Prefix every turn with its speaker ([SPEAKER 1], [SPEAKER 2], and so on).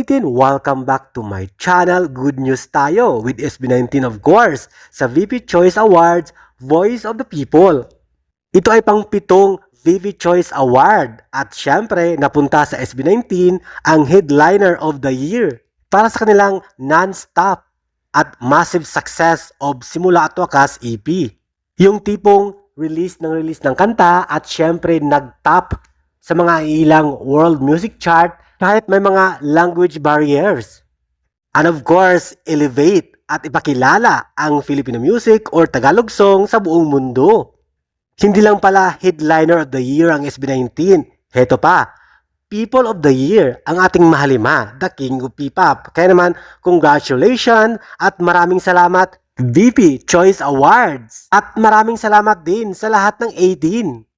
[SPEAKER 1] SB19, welcome back to my channel. Good news tayo with SB19 of course sa VP Choice Awards Voice of the People. Ito ay pang-pitong VP Choice Award at syempre napunta sa SB19 ang Headliner of the Year para sa kanilang non-stop at massive success of Simula at Wakas EP. Yung tipong release ng kanta at syempre nag-top sa mga ilang world music chart kahit may mga language barriers. And of course, elevate at ipakilala ang Filipino music or Tagalog song sa buong mundo. Hindi lang pala Headliner of the Year ang SB19. Heto pa, People of the Year ang ating mahalima, the King of P-Pop. Kaya naman, congratulations at maraming salamat VP Choice Awards. At maraming salamat din sa lahat ng 18.